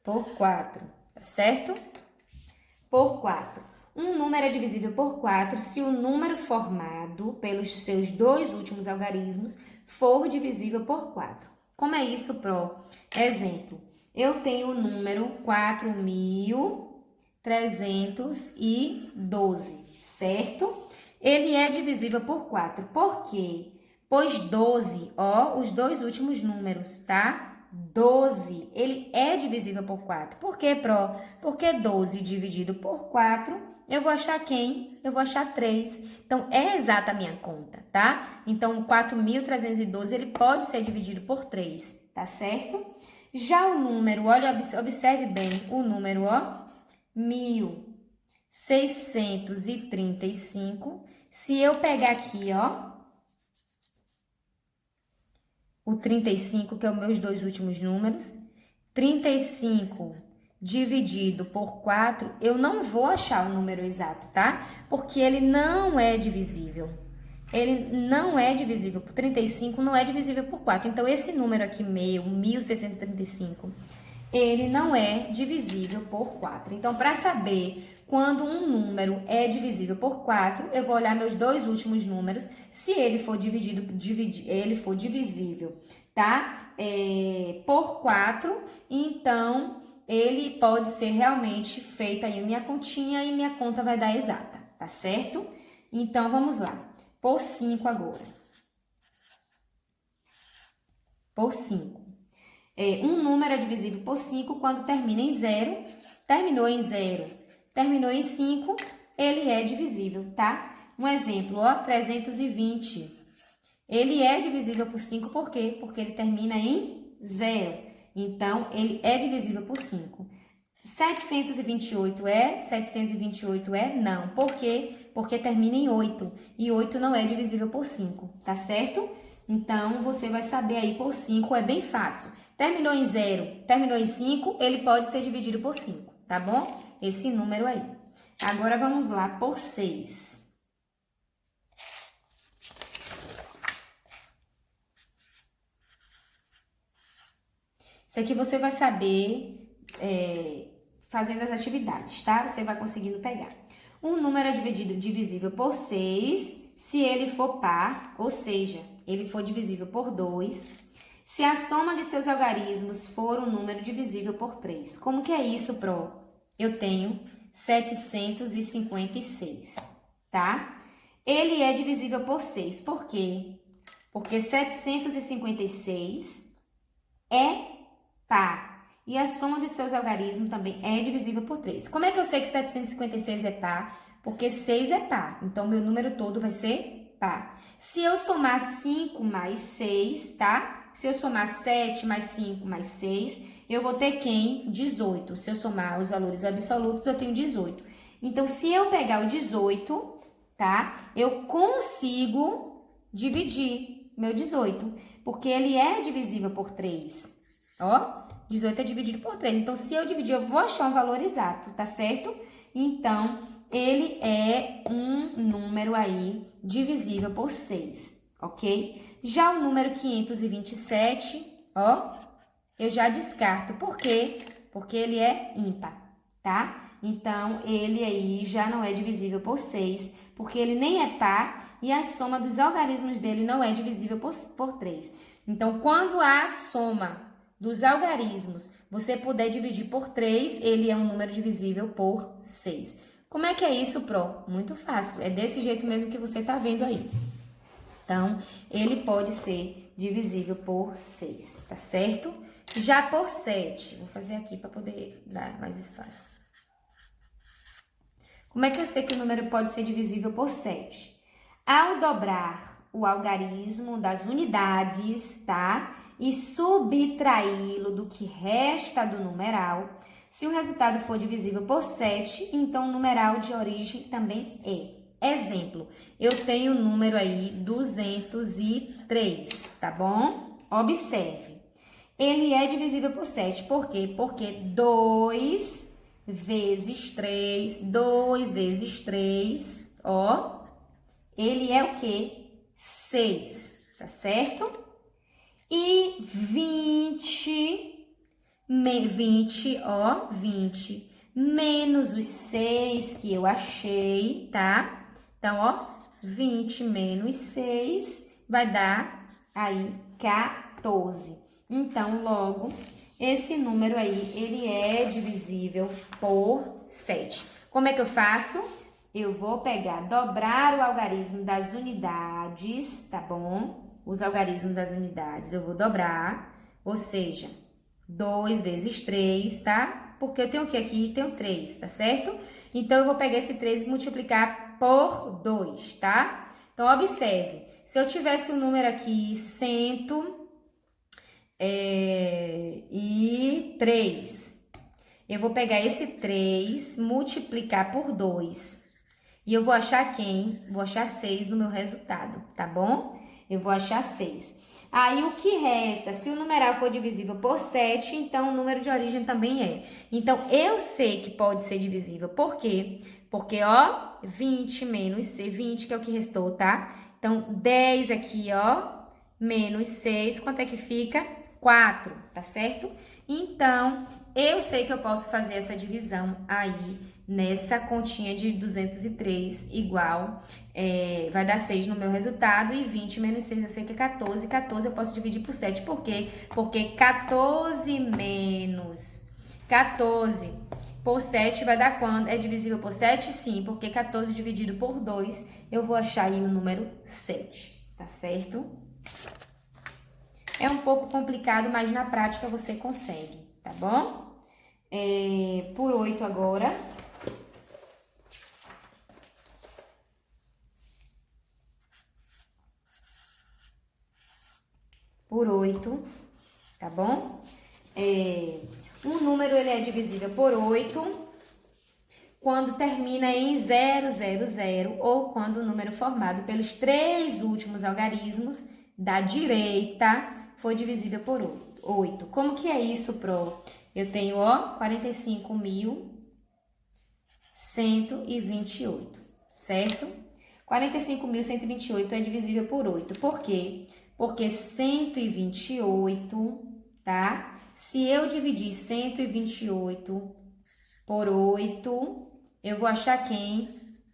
por 4, tá certo? Por 4. Um número é divisível por 4 se o número formado pelos seus dois últimos algarismos for divisível por 4. Como é isso, Pro? Exemplo, eu tenho o número 4.312, certo? Ele é divisível por 4. Por quê? Pois 12, ó, os dois últimos números, tá? 12, ele é divisível por 4. Por quê, Pro? Porque 12 dividido por 4, eu vou achar quem? Eu vou achar 3. Então, é exata a minha conta, tá? Então, 4.312, ele pode ser dividido por 3, tá certo? Já o número, olha, observe bem o número, ó, 1.635. Se eu pegar aqui, ó, o 35, que é os meus dois últimos números, 35 dividido por 4, eu não vou achar o número exato, tá? Porque ele não é divisível. Ele não é divisível por 35, não é divisível por 4. Então, esse número aqui meu, 1.635, ele não é divisível por 4. Então, para saber quando um número é divisível por 4, eu vou olhar meus dois últimos números. Se ele for divisível, tá? Por 4, então ele pode ser realmente feita aí minha continha e minha conta vai dar exata, tá certo? Então, vamos lá. Por 5 agora. Por 5. Um número é divisível por 5 quando termina em 0, terminou em 0, terminou em 5, ele é divisível, tá? Um exemplo, ó, 320. Ele é divisível por 5, por quê? Porque ele termina em 0. Então, ele é divisível por 5. 728 é? 728 é? Não. Por quê? Porque termina em 8. E 8 não é divisível por 5, tá certo? Então, você vai saber aí por 5, é bem fácil. Terminou em 0, terminou em 5, ele pode ser dividido por 5, tá bom? Esse número aí. Agora, vamos lá, por 6. Isso aqui você vai saber fazendo as atividades, tá? Você vai conseguindo pegar. Um número é divisível por 6 se ele for par, ou seja, ele for divisível por 2. Se a soma de seus algarismos for um número divisível por 3. Como que é isso, Pro? Eu tenho 756, tá? Ele é divisível por 6. Por quê? Porque 756 é par. E a soma dos seus algarismos também é divisível por 3. Como é que eu sei que 756 é par? Porque 6 é par. Então, meu número todo vai ser par. Se eu somar 5 mais 6, tá? Se eu somar 7 mais 5 mais 6, eu vou ter quem? 18. Se eu somar os valores absolutos, eu tenho 18. Então, se eu pegar o 18, tá? Eu consigo dividir meu 18, porque ele é divisível por 3. Ó, 18 é dividido por 3. Então, se eu dividir, eu vou achar um valor exato, tá certo? Então, ele é um número aí divisível por 6, ok? Já o número 527, ó, eu já descarto. Por quê? Porque ele é ímpar, tá? Então, ele aí já não é divisível por 6, porque ele nem é par e a soma dos algarismos dele não é divisível por 3. Então, quando a soma dos algarismos você puder dividir por 3, ele é um número divisível por 6. Como é que é isso, Pro? Muito fácil, é desse jeito mesmo que você está vendo aí. Então, ele pode ser divisível por 6, tá certo? Já por 7, vou fazer aqui para poder dar mais espaço. Como é que eu sei que o número pode ser divisível por 7? Ao dobrar o algarismo das unidades, tá? E subtraí-lo do que resta do numeral. Se o resultado for divisível por 7, então o numeral de origem também é. Exemplo, eu tenho o número aí 203, tá bom? Observe. Ele é divisível por 7, por quê? Porque 2 vezes 3, 2 vezes 3, ó, ele é o quê? 6, tá certo? E 20 20, ó, 20, menos os 6 que eu achei, tá? Então, ó, 20 menos 6 vai dar aí 14. Então, logo, esse número aí, ele é divisível por 7. Como é que eu faço? Eu vou pegar, dobrar o algarismo das unidades, tá bom? Os algarismos das unidades eu vou dobrar, ou seja, 2 vezes 3, tá? Porque eu tenho o que aqui? Tenho 3, tá certo? Então, eu vou pegar esse 3 e multiplicar por 2, tá? Então, observe, se eu tivesse um número aqui, 103, eu vou pegar esse 3, multiplicar por 2. E eu vou achar quem? Vou achar 6 no meu resultado, tá bom? Eu vou achar 6. Aí, o que resta? Se o numeral for divisível por 7, então o número de origem também é. Então, eu sei que pode ser divisível. Por quê? Porque, ó, 20 menos 6, 20 que é o que restou, tá? Então, 10 aqui, ó, menos 6, quanto é que fica? 4, tá certo? Então, eu sei que eu posso fazer essa divisão aí nessa continha de 203 igual, vai dar 6 no meu resultado e 20 menos 6 eu sei que é 14. 14 eu posso dividir por 7, por quê? Porque 14 menos 14 por 7 vai dar quanto? É divisível por 7? Sim, porque 14 dividido por 2, eu vou achar aí o número 7, tá certo? É um pouco complicado, mas na prática você consegue, tá bom? Por 8 agora. Por 8, tá bom? Um número ele é divisível por 8 quando termina em 000 ou quando o número formado pelos 3 últimos algarismos da direita foi divisível por 8. Como que é isso, Pro? Eu tenho, ó, 45.128, certo? 45.128 é divisível por 8. Por quê? Porque 128, tá? Se eu dividir 128 por 8, eu vou achar quem?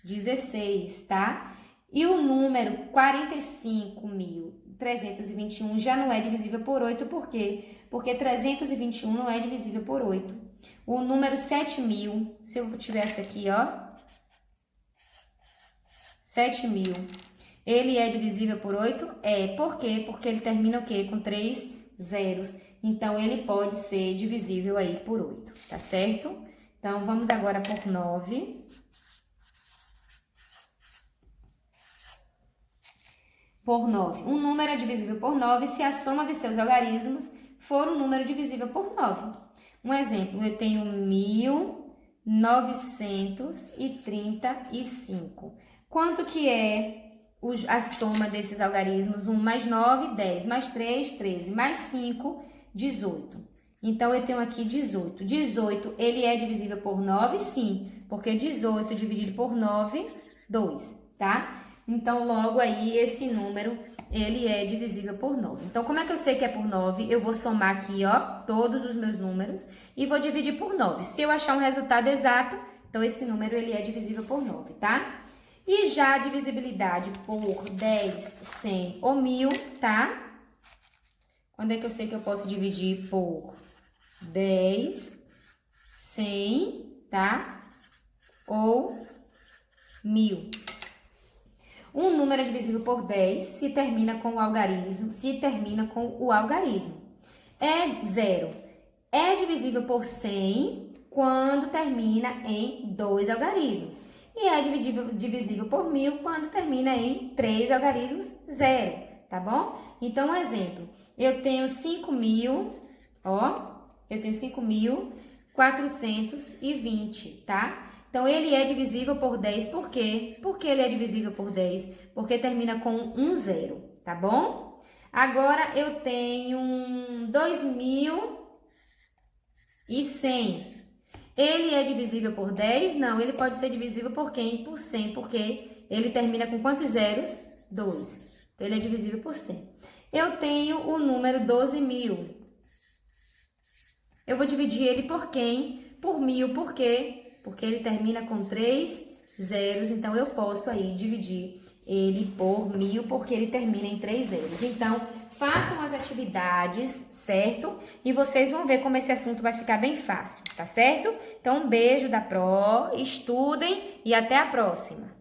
16, tá? E o número 45.321 já não é divisível por 8, por quê? Porque 321 não é divisível por 8. O número 7.000, se eu tivesse aqui, ó, 7.000, ele é divisível por 8? É. Por quê? Porque ele termina o quê? Com 3 zeros. Então, ele pode ser divisível aí por 8, tá certo? Então, vamos agora por 9. Por 9. Um número é divisível por 9 se a soma dos seus algarismos for um número divisível por 9. Um exemplo, eu tenho 1.935. Quanto que é a soma desses algarismos? 1 mais 9, 10, mais 3, 13, mais 5, 18. Então, eu tenho aqui 18. 18, ele é divisível por 9? Sim, porque 18 dividido por 9, 2, tá? Então, logo aí, esse número, ele é divisível por 9. Então, como é que eu sei que é por 9? Eu vou somar aqui, ó, todos os meus números e vou dividir por 9. Se eu achar um resultado exato, então esse número, ele é divisível por 9, tá? E já a divisibilidade por 10, 100 ou 1000, tá? Quando é que eu sei que eu posso dividir por 10, 100, tá? Ou 1000. Um número é divisível por 10 se termina com o algarismo, É 0. É divisível por 100 quando termina em 2 algarismos. E é divisível por 1000 quando termina em 3 algarismos, 0, tá bom? Então, um exemplo, eu tenho 5.000, ó, eu tenho 5.420, tá? Então, ele é divisível por 10, por quê? Por que ele é divisível por 10? Porque termina com um 0, tá bom? Agora, eu tenho 2.100. Ele é divisível por 10? Não, ele pode ser divisível por quem? Por 100, porque ele termina com quantos zeros? 2. Então, ele é divisível por 100. Eu tenho o número 12.000. Eu vou dividir ele por quem? Por 1000, por quê? Porque ele termina com 3 zeros, então eu posso aí dividir ele por 1000, porque ele termina em 3 zeros. Então, façam as atividades, certo? E vocês vão ver como esse assunto vai ficar bem fácil, tá certo? Então, um beijo da Pro, estudem e até a próxima!